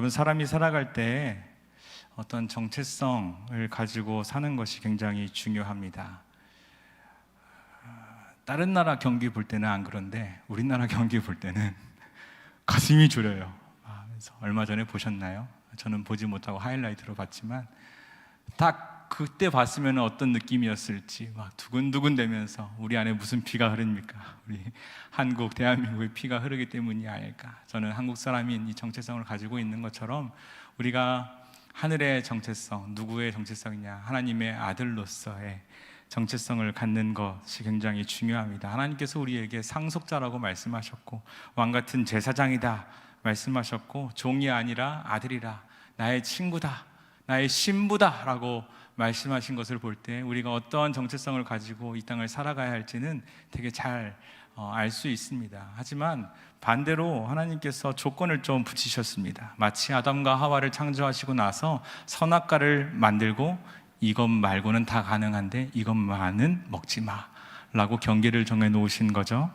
여러분, 사람이 살아갈 때 어떤 정체성을 가지고 사는 것이 굉장히 중요합니다. 다른 나라 경기 볼 때는 안 그런데 우리나라 경기 볼 때는 가슴이 졸여요. 그래서 얼마 전에 보셨나요? 저는 보지 못하고 하이라이트로 봤지만 딱 그때 봤으면 어떤 느낌이었을지 막 두근두근 되면서 우리 안에 무슨 피가 흐릅니까? 우리 한국, 대한민국의 피가 흐르기 때문이 아닐까. 저는 한국 사람인 이 정체성을 가지고 있는 것처럼 우리가 하늘의 정체성, 누구의 정체성이냐? 하나님의 아들로서의 정체성을 갖는 것이 굉장히 중요합니다. 하나님께서 우리에게 상속자라고 말씀하셨고 왕같은 제사장이다 말씀하셨고 종이 아니라 아들이라, 나의 친구다, 나의 신부다 라고 말씀하신 것을 볼 때 우리가 어떠한 정체성을 가지고 이 땅을 살아가야 할지는 되게 잘 알 수 있습니다. 하지만 반대로 하나님께서 조건을 좀 붙이셨습니다. 마치 아담과 하와를 창조하시고 나서 선악과를 만들고 이것 말고는 다 가능한데 이것만은 먹지 마 라고 경계를 정해 놓으신 거죠.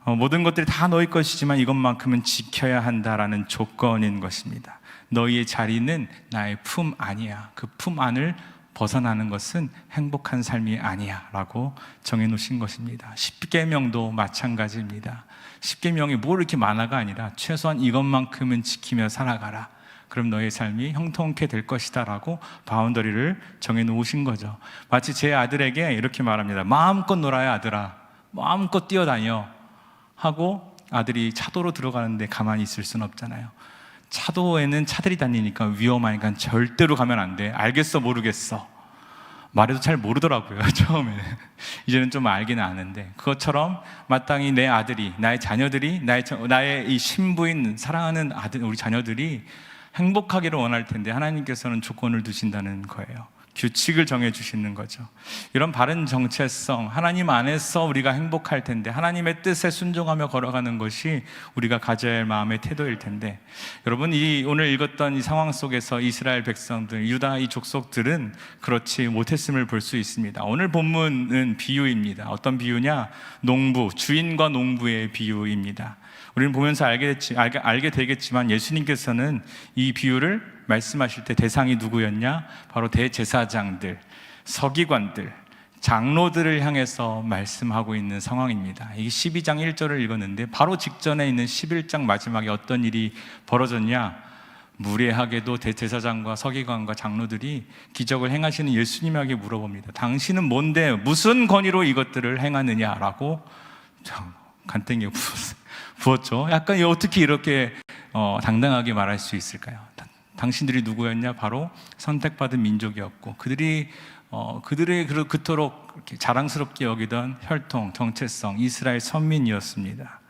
모든 것들이 다 너희 것이지만 이것만큼은 지켜야 한다라는 조건인 것입니다. 너희의 자리는 나의 품 안이야. 그 품 안을 벗어나는 것은 행복한 삶이 아니야 라고 정해놓으신 것입니다. 십계명도 마찬가지입니다. 십계명이 뭐 이렇게 많아가 아니라 최소한 이것만큼은 지키며 살아가라. 그럼 너의 삶이 형통케 될 것이다 라고 바운더리를 정해놓으신 거죠. 마치 제 아들에게 이렇게 말합니다. 마음껏 놀아야 아들아, 마음껏 뛰어다녀 하고 아들이 차도로 들어가는데 가만히 있을 수는 없잖아요. 차도에는 차들이 다니니까 위험하니까 절대로 가면 안 돼. 알겠어, 모르겠어. 말해도 잘 모르더라고요, 처음에는. 이제는 좀 알기는 아는데, 그것처럼 마땅히 내 아들이, 나의 자녀들이, 나의 이 신부인 사랑하는 아들, 우리 자녀들이 행복하기를 원할 텐데 하나님께서는 조건을 두신다는 거예요. 규칙을 정해주시는 거죠. 이런 바른 정체성, 하나님 안에서 우리가 행복할 텐데 하나님의 뜻에 순종하며 걸어가는 것이 우리가 가져야 할 마음의 태도일 텐데, 여러분, 오늘 읽었던 이 상황 속에서 이스라엘 백성들, 유다 이 족속들은 그렇지 못했음을 볼 수 있습니다. 오늘 본문은 비유입니다. 어떤 비유냐? 농부, 주인과 농부의 비유입니다. 우리는 보면서 알게 되겠지만 예수님께서는 이 비유를 말씀하실 때 대상이 누구였냐? 바로 대제사장들, 서기관들, 장로들을 향해서 말씀하고 있는 상황입니다. 이게 12장 1절을 읽었는데 바로 직전에 있는 11장 마지막에 어떤 일이 벌어졌냐? 무례하게도 대제사장과 서기관과 장로들이 기적을 행하시는 예수님에게 물어봅니다. 당신은 뭔데 무슨 권위로 이것들을 행하느냐라고 간땡이에 부었죠. 약간 어떻게 이렇게 당당하게 말할 수 있을까요? 당신들이 누구였냐? 바로 선택받은 민족이었고 그들이 그토록 이렇게 자랑스럽게 여기던 혈통, 정체성, 이스라엘 선민이었습니다.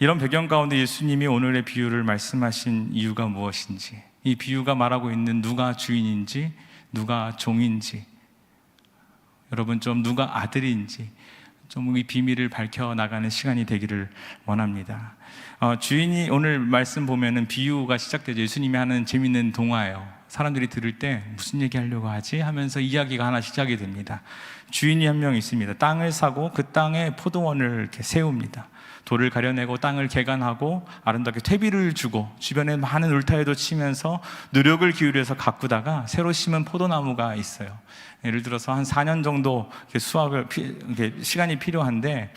이런 배경 가운데 예수님이 오늘의 비유를 말씀하신 이유가 무엇인지, 이 비유가 말하고 있는 누가 주인인지, 누가 종인지, 여러분 좀 누가 아들인지 좀 이 비밀을 밝혀나가는 시간이 되기를 원합니다. 주인이 오늘 말씀 보면은 비유가 시작되죠. 예수님이 하는 재밌는 동화예요. 사람들이 들을 때 무슨 얘기 하려고 하지? 하면서 이야기가 하나 시작이 됩니다. 주인이 한 명 있습니다. 땅을 사고 그 땅에 포도원을 이렇게 세웁니다. 돌을 가려내고 땅을 개간하고 아름답게 퇴비를 주고 주변에 많은 울타리도 치면서 노력을 기울여서 가꾸다가 새로 심은 포도나무가 있어요. 예를 들어서 한 4년 정도 시간이 필요한데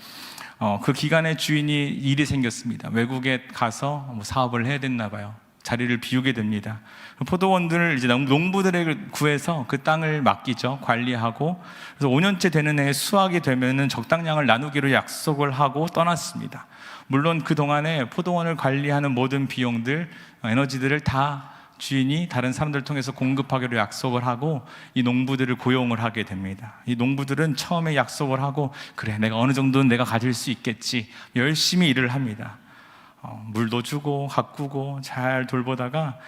그 기간에 주인이 일이 생겼습니다. 외국에 가서 사업을 해야 됐나 봐요. 자리를 비우게 됩니다. 포도원들을 이제 농부들에게 구해서 그 땅을 맡기죠. 관리하고. 그래서 5년째 되는 해에 수확이 되면은 적당량을 나누기로 약속을 하고 떠났습니다. 물론 그 동안에 포도원을 관리하는 모든 비용들, 에너지들을 다 주인이 다른 사람들을 통해서 공급하기로 약속을 하고 이 농부들을 고용을 하게 됩니다. 이 농부들은 처음에 약속을 하고 그래, 내가 어느 정도는 내가 가질 수 있겠지, 열심히 일을 합니다. 물도 주고 가꾸고 잘 돌보다가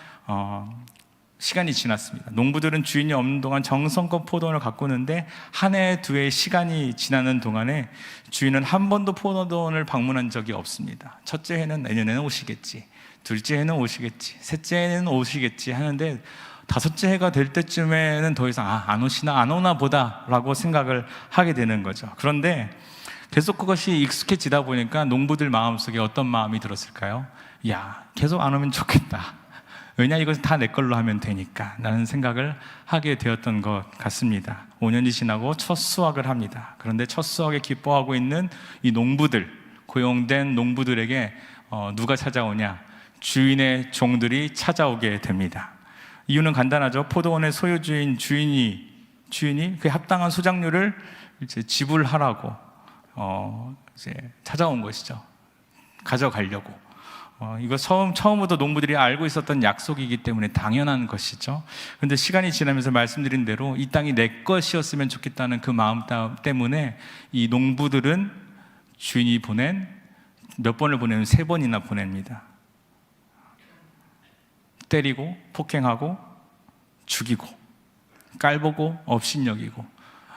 시간이 지났습니다. 농부들은 주인이 없는 동안 정성껏 포도원을 가꾸는데 한 해, 두 해 시간이 지나는 동안에 주인은 한 번도 포도원을 방문한 적이 없습니다. 첫째 해는 내년에는 오시겠지, 둘째 해는 오시겠지, 셋째 해는 오시겠지 하는데 다섯째 해가 될 때쯤에는 더 이상 안 오시나 안 오나 보다 라고 생각을 하게 되는 거죠. 그런데 계속 그것이 익숙해지다 보니까 농부들 마음속에 어떤 마음이 들었을까요? 야, 계속 안 오면 좋겠다. 왜냐, 이것은 다 내 걸로 하면 되니까 라는 생각을 하게 되었던 것 같습니다. 5년이 지나고 첫 수확을 합니다. 그런데 첫 수확에 기뻐하고 있는 이 농부들, 고용된 농부들에게 누가 찾아오냐? 주인의 종들이 찾아오게 됩니다. 이유는 간단하죠. 포도원의 소유주인 주인이 그 합당한 수작료를 이제 지불하라고 이제 찾아온 것이죠. 가져가려고. 이거 처음부터 농부들이 알고 있었던 약속이기 때문에 당연한 것이죠. 그런데 시간이 지나면서 말씀드린 대로 이 땅이 내 것이었으면 좋겠다는 그 마음 때문에 이 농부들은 주인이 몇 번을 보내면 3번이나 보냅니다. 때리고 폭행하고 죽이고 깔보고 업신여기고,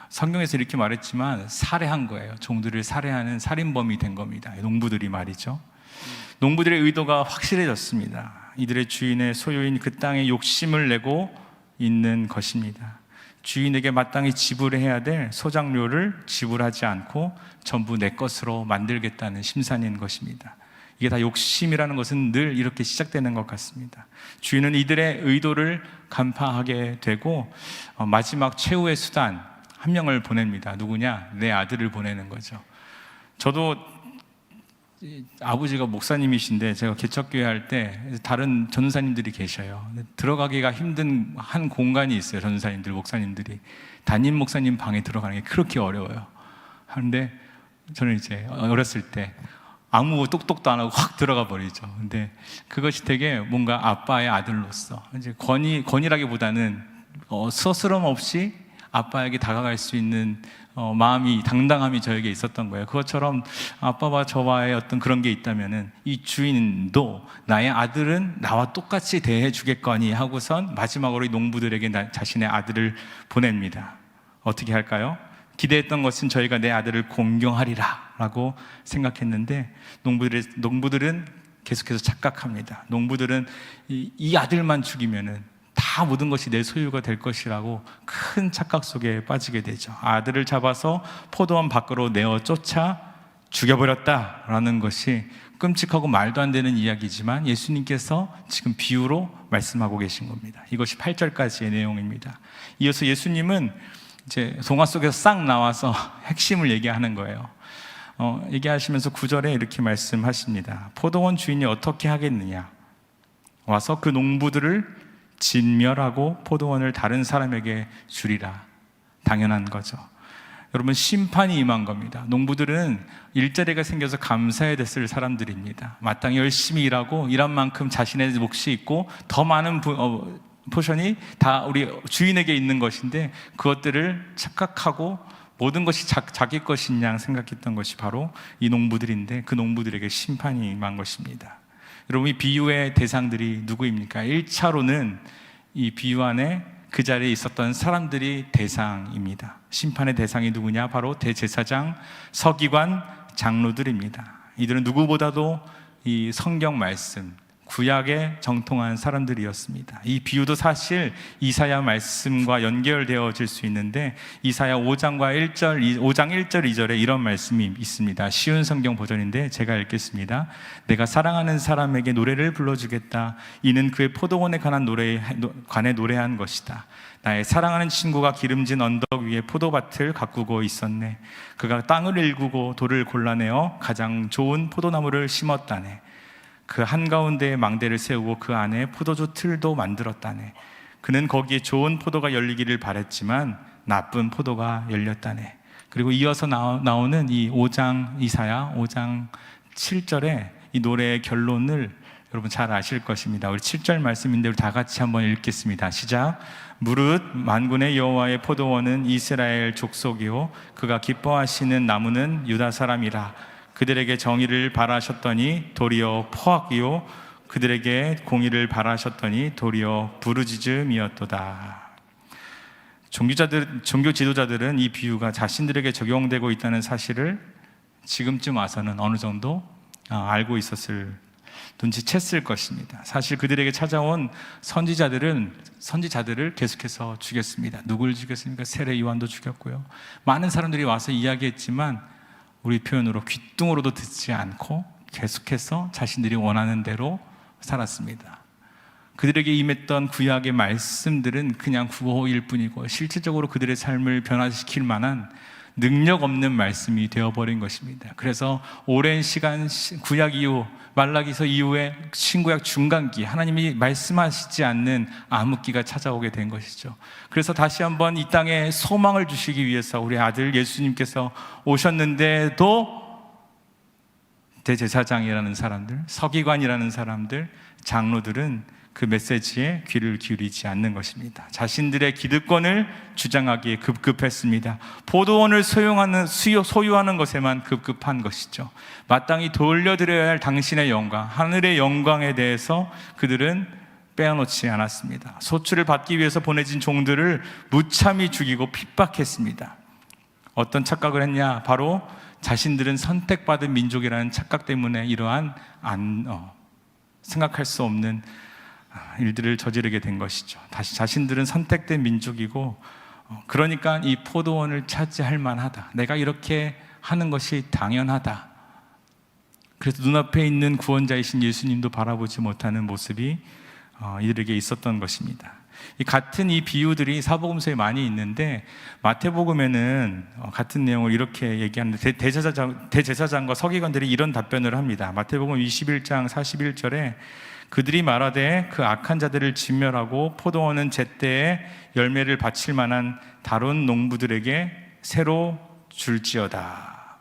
성경에서 이렇게 말했지만 살해한 거예요. 종들을 살해하는 살인범이 된 겁니다. 농부들이 말이죠. 농부들의 의도가 확실해졌습니다. 이들의 주인의 소유인 그 땅에 욕심을 내고 있는 것입니다. 주인에게 마땅히 지불해야 될 소작료를 지불하지 않고 전부 내 것으로 만들겠다는 심산인 것입니다. 이게 다 욕심이라는 것은 늘 이렇게 시작되는 것 같습니다. 주인은 이들의 의도를 간파하게 되고 마지막 최후의 수단 한 명을 보냅니다. 누구냐? 내 아들을 보내는 거죠. 저도 아버지가 목사님이신데 제가 개척교회 할 때 다른 전도사님들이 계셔요. 들어가기가 힘든 한 공간이 있어요. 전도사님들, 목사님들이 담임 목사님 방에 들어가는 게 그렇게 어려워요. 하는데 저는 이제 어렸을 때 아무 똑똑도 안 하고 확 들어가 버리죠. 근데 그것이 되게 뭔가 아빠의 아들로서 이제 권위라기보다는 스스럼 없이 아빠에게 다가갈 수 있는 당당함이 저에게 있었던 거예요. 그것처럼 아빠와 저와의 어떤 그런 게 있다면은 이 주인도 나의 아들은 나와 똑같이 대해 주겠거니 하고선 마지막으로 이 농부들에게 자신의 아들을 보냅니다. 어떻게 할까요? 기대했던 것은 저희가 내 아들을 공경하리라 라고 생각했는데 농부들은 계속해서 착각합니다. 농부들은 이 아들만 죽이면은 다 모든 것이 내 소유가 될 것이라고 큰 착각 속에 빠지게 되죠. 아들을 잡아서 포도원 밖으로 내어 쫓아 죽여버렸다라는 것이 끔찍하고 말도 안 되는 이야기지만 예수님께서 지금 비유로 말씀하고 계신 겁니다. 이것이 8절까지의 내용입니다. 이어서 예수님은 이제 동화 속에서 싹 나와서 핵심을 얘기하는 거예요. 얘기하시면서 9절에 이렇게 말씀하십니다. 포도원 주인이 어떻게 하겠느냐? 와서 그 농부들을 진멸하고 포도원을 다른 사람에게 주리라. 당연한 거죠. 여러분, 심판이 임한 겁니다. 농부들은 일자리가 생겨서 감사해야 됐을 사람들입니다. 마땅히 열심히 일하고 일한 만큼 자신의 몫이 있고 더 많은 포션이 다 우리 주인에게 있는 것인데 그것들을 착각하고 모든 것이 자기 것인 양 생각했던 것이 바로 이 농부들인데 그 농부들에게 심판이 임한 것입니다. 여러분, 이 비유의 대상들이 누구입니까? 1차로는 이 비유 안에 그 자리에 있었던 사람들이 대상입니다. 심판의 대상이 누구냐? 바로 대제사장, 서기관, 장로들입니다. 이들은 누구보다도 이 성경 말씀, 구약에 정통한 사람들이었습니다. 이 비유도 사실 이사야 말씀과 연결되어질 수 있는데 이사야 5장 1절 2절에 이런 말씀이 있습니다. 쉬운 성경 버전인데 제가 읽겠습니다. 내가 사랑하는 사람에게 노래를 불러주겠다. 이는 그의 포도원에 관해 노래한 것이다. 나의 사랑하는 친구가 기름진 언덕 위에 포도밭을 가꾸고 있었네. 그가 땅을 일구고 돌을 골라내어 가장 좋은 포도나무를 심었다네. 그 한가운데에 망대를 세우고 그 안에 포도주 틀도 만들었다네. 그는 거기에 좋은 포도가 열리기를 바랬지만 나쁜 포도가 열렸다네. 그리고 이어서 나오는 이 이사야 5장 7절에 이 노래의 결론을 여러분 잘 아실 것입니다. 우리 7절 말씀인데 우리 다 같이 한번 읽겠습니다. 시작. 무릇 만군의 여호와의 포도원은 이스라엘 족속이요 그가 기뻐하시는 나무는 유다 사람이라. 그들에게 정의를 바라셨더니 도리어 포악이요 그들에게 공의를 바라셨더니 도리어 부르짖음이었도다. 종교 지도자들은 이 비유가 자신들에게 적용되고 있다는 사실을 지금쯤 와서는 어느 정도 알고 눈치챘을 것입니다. 사실 그들에게 찾아온 선지자들을 계속해서 죽였습니다. 누굴 죽였습니까? 세례 요한도 죽였고요. 많은 사람들이 와서 이야기했지만 우리 표현으로 귀뚱으로도 듣지 않고 계속해서 자신들이 원하는 대로 살았습니다. 그들에게 임했던 구약의 말씀들은 그냥 구호일 뿐이고 실질적으로 그들의 삶을 변화시킬 만한 능력 없는 말씀이 되어버린 것입니다. 그래서 오랜 시간 구약 이후 말라기서 이후에 신구약 중간기 하나님이 말씀하시지 않는 암흑기가 찾아오게 된 것이죠. 그래서 다시 한번 이 땅에 소망을 주시기 위해서 우리 아들 예수님께서 오셨는데도 대제사장이라는 사람들, 서기관이라는 사람들, 장로들은 그 메시지에 귀를 기울이지 않는 것입니다. 자신들의 기득권을 주장하기에 급급했습니다. 포도원을 소유하는 것에만 급급한 것이죠. 마땅히 돌려드려야 할 당신의 영광, 하늘의 영광에 대해서 그들은 빼어놓지 않았습니다. 소출을 받기 위해서 보내진 종들을 무참히 죽이고 핍박했습니다. 어떤 착각을 했냐? 바로 자신들은 선택받은 민족이라는 착각 때문에 이러한 생각할 수 없는 일들을 저지르게 된 것이죠. 다시 자신들은 선택된 민족이고 그러니까 이 포도원을 차지할 만하다, 내가 이렇게 하는 것이 당연하다. 그래서 눈앞에 있는 구원자이신 예수님도 바라보지 못하는 모습이 이들에게 있었던 것입니다. 이 같은 이 비유들이 사복음서에 많이 있는데 마태복음에는 같은 내용을 이렇게 얘기하는데 대제사장과 서기관들이 이런 답변을 합니다. 마태복음 21장 41절에 그들이 말하되 그 악한 자들을 진멸하고 포도원은 제때에 열매를 바칠 만한 다른 농부들에게 새로 줄지어다.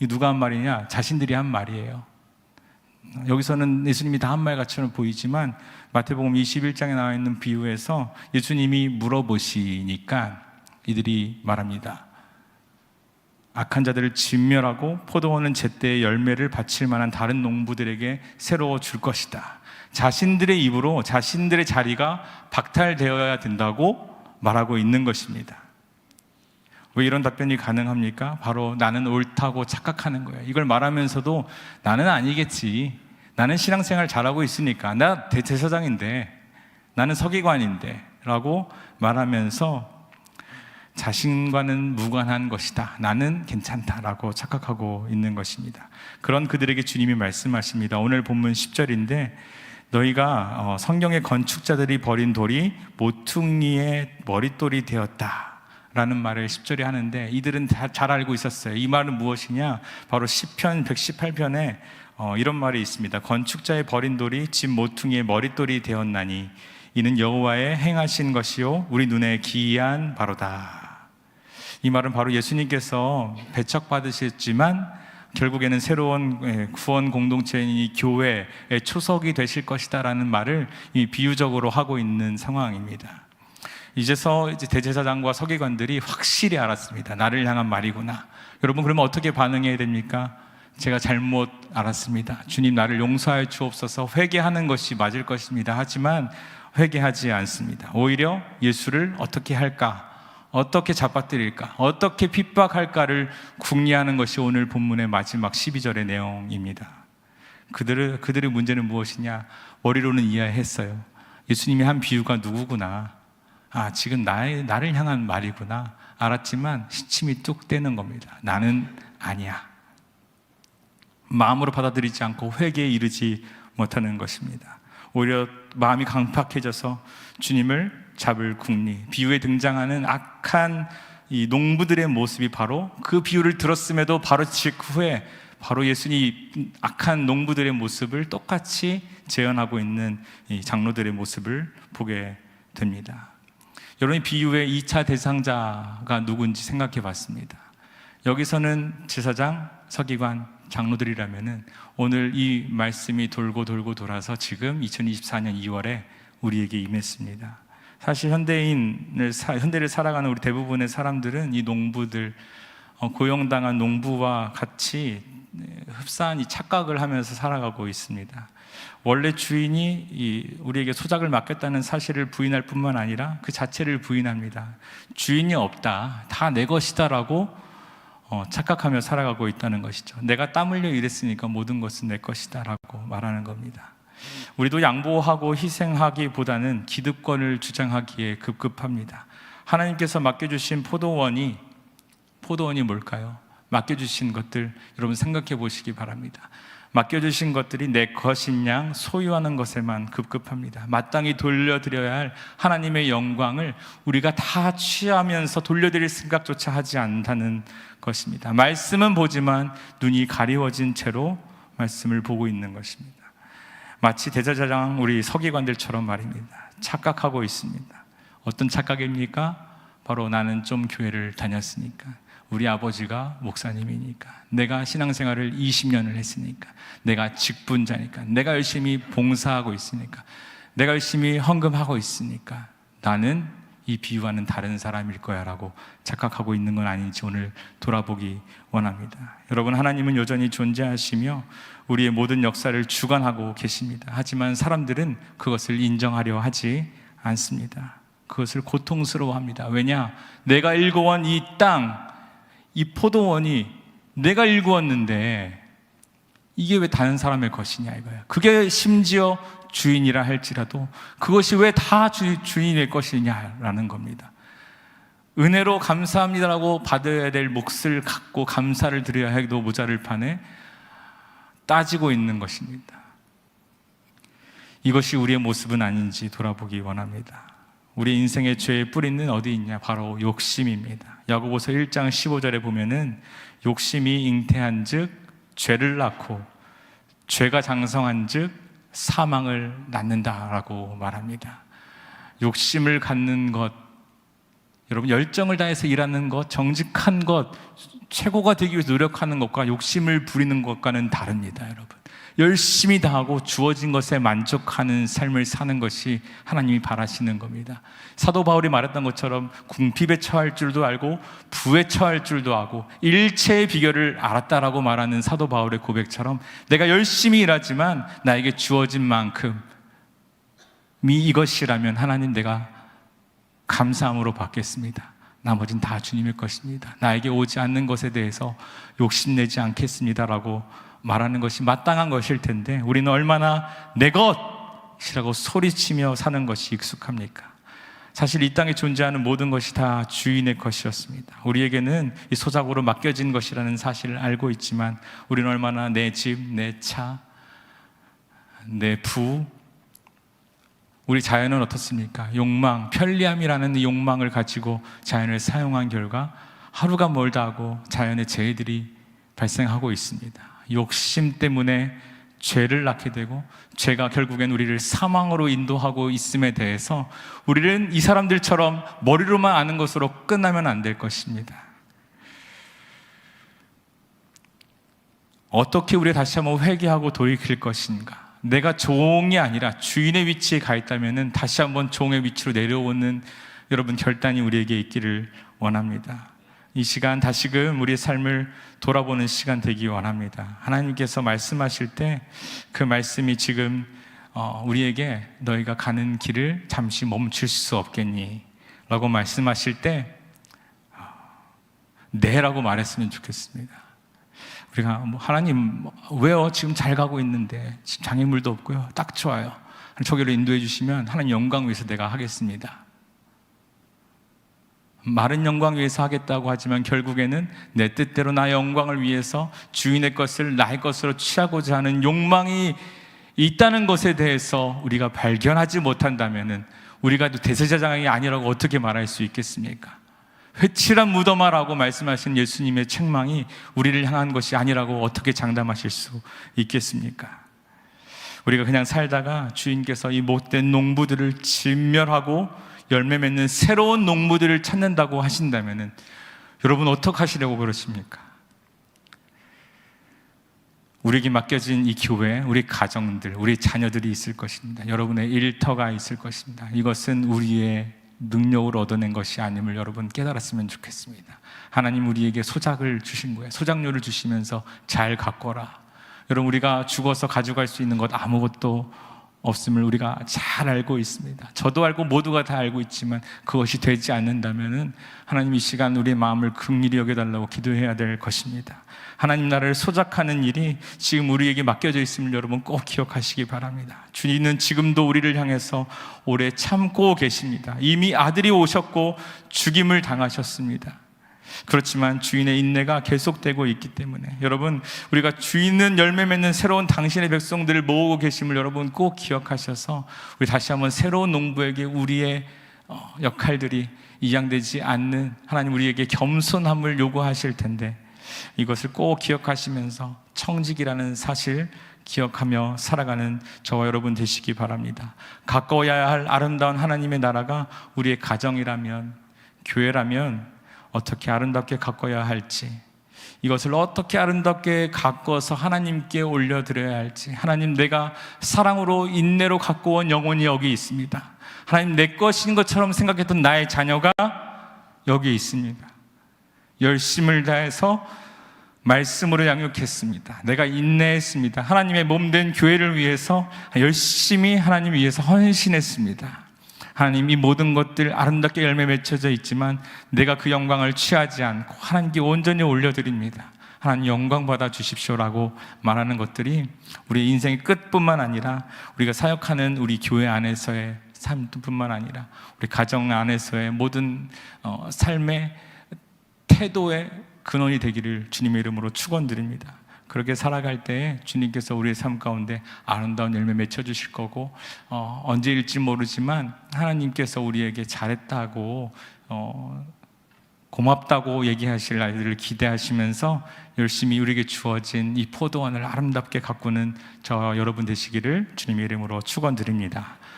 이 누가 한 말이냐? 자신들이 한 말이에요. 여기서는 예수님이 다 한 말 같처럼 보이지만 마태복음 21장에 나와 있는 비유에서 예수님이 물어보시니까 이들이 말합니다. 악한 자들을 진멸하고 포도원은 제때에 열매를 바칠 만한 다른 농부들에게 새로 줄 것이다. 자신들의 입으로 자신들의 자리가 박탈되어야 된다고 말하고 있는 것입니다. 왜 이런 답변이 가능합니까? 바로 나는 옳다고 착각하는 거예요. 이걸 말하면서도 나는 아니겠지, 나는 신앙생활 잘하고 있으니까, 나 대제사장인데, 나는 서기관인데 라고 말하면서 자신과는 무관한 것이다, 나는 괜찮다라고 착각하고 있는 것입니다. 그런 그들에게 주님이 말씀하십니다. 오늘 본문 10절인데 너희가 성경의 건축자들이 버린 돌이 모퉁이의 머릿돌이 되었다 라는 말을 10절에 하는데 이들은 잘 알고 있었어요. 이 말은 무엇이냐? 바로 시편 118편에 이런 말이 있습니다. 건축자의 버린 돌이 집 모퉁이의 머릿돌이 되었나니 이는 여호와의 행하신 것이요 우리 눈에 기이한 바로다. 이 말은 바로 예수님께서 배척받으셨지만 결국에는 새로운 구원 공동체인 이 교회의 초석이 되실 것이다라는 말을 비유적으로 하고 있는 상황입니다. 이제서 이제 대제사장과 서기관들이 확실히 알았습니다. 나를 향한 말이구나. 여러분, 그러면 어떻게 반응해야 됩니까? 제가 잘못 알았습니다. 주님, 나를 용서하여 주옵소서. 회개하는 것이 맞을 것입니다. 하지만 회개하지 않습니다. 오히려 예수를 어떻게 할까? 어떻게 잡아뜨릴까? 어떻게 핍박할까를 궁리하는 것이 오늘 본문의 마지막 12절의 내용입니다. 그들의 문제는 무엇이냐? 머리로는 이해했어요. 예수님이 한 비유가 누구구나, 지금 나를 향한 말이구나 알았지만 시침이 뚝 떼는 겁니다. 나는 아니야. 마음으로 받아들이지 않고 회개에 이르지 못하는 것입니다. 오히려 마음이 강팍해져서 주님을 잡을 궁리, 비유에 등장하는 악한 이 농부들의 모습이 바로 그 비유를 들었음에도 바로 직후에 바로 예수님이 악한 농부들의 모습을 똑같이 재현하고 있는 이 장로들의 모습을 보게 됩니다. 여러분, 비유의 2차 대상자가 누군지 생각해 봤습니다. 여기서는 제사장, 서기관, 장로들이라면은 오늘 이 말씀이 돌고 돌아서 지금 2024년 2월에 우리에게 임했습니다. 사실 현대를 살아가는 우리 대부분의 사람들은 이 농부들, 고용당한 농부와 같이 흡사한 이 착각을 하면서 살아가고 있습니다. 원래 주인이 우리에게 소작을 맡겼다는 사실을 부인할 뿐만 아니라 그 자체를 부인합니다. 주인이 없다, 다 내 것이다라고 착각하며 살아가고 있다는 것이죠. 내가 땀 흘려 일했으니까 모든 것은 내 것이다 라고 말하는 겁니다. 우리도 양보하고 희생하기보다는 기득권을 주장하기에 급급합니다. 하나님께서 맡겨주신 포도원이 뭘까요? 맡겨주신 것들 여러분 생각해 보시기 바랍니다. 맡겨주신 것들이 내 것인 양 소유하는 것에만 급급합니다. 마땅히 돌려드려야 할 하나님의 영광을 우리가 다 취하면서 돌려드릴 생각조차 하지 않는다는 것입니다. 말씀은 보지만 눈이 가리워진 채로 말씀을 보고 있는 것입니다. 마치 대제사장 우리 서기관들처럼 말입니다. 착각하고 있습니다. 어떤 착각입니까? 바로 나는 좀 교회를 다녔으니까, 우리 아버지가 목사님이니까, 내가 신앙생활을 20년을 했으니까, 내가 직분자니까, 내가 열심히 봉사하고 있으니까, 내가 열심히 헌금하고 있으니까 나는 이 비유와는 다른 사람일 거야 라고 착각하고 있는 건 아닌지 오늘 돌아보기 원합니다. 여러분, 하나님은 여전히 존재하시며 우리의 모든 역사를 주관하고 계십니다. 하지만 사람들은 그것을 인정하려 하지 않습니다. 그것을 고통스러워합니다. 왜냐? 내가 일궈온 이 땅, 이 포도원이 내가 일구었는데 이게 왜 다른 사람의 것이냐 이거야. 그게 심지어 주인이라 할지라도 그것이 왜 다 주인의 것이냐라는 겁니다. 은혜로 감사합니다라고 받아야 될 몫을 갖고 감사를 드려야 해도 모자를 판에 따지고 있는 것입니다. 이것이 우리의 모습은 아닌지 돌아보기 원합니다. 우리 인생의 죄의 뿌리는 어디 있냐? 바로 욕심입니다. 야고보서 1장 15절에 보면은 욕심이 잉태한 즉 죄를 낳고 죄가 장성한 즉 사망을 낳는다라고 말합니다. 욕심을 갖는 것, 여러분, 열정을 다해서 일하는 것, 정직한 것, 최고가 되기 위해서 노력하는 것과 욕심을 부리는 것과는 다릅니다. 여러분, 열심히 다하고 주어진 것에 만족하는 삶을 사는 것이 하나님이 바라시는 겁니다. 사도 바울이 말했던 것처럼 궁핍에 처할 줄도 알고 부에 처할 줄도 알고 일체의 비결을 알았다라고 말하는 사도 바울의 고백처럼 내가 열심히 일하지만 나에게 주어진 만큼이 이것이라면 하나님, 내가 감사함으로 받겠습니다. 나머지는 다 주님의 것입니다. 나에게 오지 않는 것에 대해서 욕심내지 않겠습니다라고 말하는 것이 마땅한 것일 텐데 우리는 얼마나 내 것이라고 소리치며 사는 것이 익숙합니까? 사실 이 땅에 존재하는 모든 것이 다 주인의 것이었습니다. 우리에게는 이 소작으로 맡겨진 것이라는 사실을 알고 있지만 우리는 얼마나 내 집, 내 차, 내 부, 우리 자연은 어떻습니까? 욕망, 편리함이라는 욕망을 가지고 자연을 사용한 결과 하루가 멀다 하고 자연의 재해들이 발생하고 있습니다. 욕심 때문에 죄를 낳게 되고 죄가 결국엔 우리를 사망으로 인도하고 있음에 대해서 우리는 이 사람들처럼 머리로만 아는 것으로 끝나면 안 될 것입니다. 어떻게 우리가 다시 한번 회개하고 돌이킬 것인가? 내가 종이 아니라 주인의 위치에 가 있다면 다시 한번 종의 위치로 내려오는 여러분 결단이 우리에게 있기를 원합니다. 이 시간 다시금 우리의 삶을 돌아보는 시간 되기 원합니다. 하나님께서 말씀하실 때 그 말씀이 지금 우리에게 너희가 가는 길을 잠시 멈출 수 없겠니? 라고 말씀하실 때 네라고 말했으면 좋겠습니다. 우리가 하나님 왜요? 지금 잘 가고 있는데 지금 장애물도 없고요. 딱 좋아요. 저기로 인도해 주시면 하나님 영광 위해서 내가 하겠습니다. 말은 영광 위해서 하겠다고 하지만 결국에는 내 뜻대로 나의 영광을 위해서 주인의 것을 나의 것으로 취하고자 하는 욕망이 있다는 것에 대해서 우리가 발견하지 못한다면 우리가 대제사장이 아니라고 어떻게 말할 수 있겠습니까? 회칠한 무덤아라고 말씀하신 예수님의 책망이 우리를 향한 것이 아니라고 어떻게 장담하실 수 있겠습니까? 우리가 그냥 살다가 주인께서 이 못된 농부들을 진멸하고 열매 맺는 새로운 농부들을 찾는다고 하신다면 여러분 어떻게 하시려고 그러십니까? 우리에게 맡겨진 이 교회, 우리 가정들, 우리 자녀들이 있을 것입니다. 여러분의 일터가 있을 것입니다. 이것은 우리의 능력으로 얻어낸 것이 아님을 여러분 깨달았으면 좋겠습니다. 하나님 우리에게 소작을 주신 거예요. 소작료를 주시면서 잘 가꿔라. 여러분, 우리가 죽어서 가져갈 수 있는 것 아무것도 없음을 우리가 잘 알고 있습니다. 저도 알고 모두가 다 알고 있지만 그것이 되지 않는다면 하나님 이 시간 우리의 마음을 긍휼히 여겨달라고 기도해야 될 것입니다. 하나님 나라를 소작하는 일이 지금 우리에게 맡겨져 있음을 여러분 꼭 기억하시기 바랍니다. 주님은 지금도 우리를 향해서 오래 참고 계십니다. 이미 아들이 오셨고 죽임을 당하셨습니다. 그렇지만 주인의 인내가 계속되고 있기 때문에 여러분, 우리가 주인은 열매 맺는 새로운 당신의 백성들을 모으고 계심을 여러분 꼭 기억하셔서 우리 다시 한번 새로운 농부에게 우리의 역할들이 이양되지 않는, 하나님 우리에게 겸손함을 요구하실 텐데 이것을 꼭 기억하시면서 청직이라는 사실 기억하며 살아가는 저와 여러분 되시기 바랍니다. 가까워야 할 아름다운 하나님의 나라가 우리의 가정이라면, 교회라면 어떻게 아름답게 가꿔야 할지, 이것을 어떻게 아름답게 가꿔서 하나님께 올려드려야 할지, 하나님, 내가 사랑으로 인내로 가꿔온 영혼이 여기 있습니다. 하나님, 내 것인 것처럼 생각했던 나의 자녀가 여기 있습니다. 열심을 다해서 말씀으로 양육했습니다. 내가 인내했습니다. 하나님의 몸된 교회를 위해서 열심히 하나님 위해서 헌신했습니다. 하나님, 이 모든 것들 아름답게 열매 맺혀져 있지만 내가 그 영광을 취하지 않고 하나님께 온전히 올려드립니다. 하나님 영광 받아 주십시오라고 말하는 것들이 우리 인생의 끝뿐만 아니라 우리가 사역하는 우리 교회 안에서의 삶뿐만 아니라 우리 가정 안에서의 모든 삶의 태도의 근원이 되기를 주님의 이름으로 축원드립니다. 그렇게 살아갈 때에 주님께서 우리의 삶 가운데 아름다운 열매 맺혀주실 거고, 언제일지 모르지만 하나님께서 우리에게 잘했다고 고맙다고 얘기하실 날들을 기대하시면서 열심히 우리에게 주어진 이 포도원을 아름답게 가꾸는 저와 여러분 되시기를 주님의 이름으로 축원드립니다.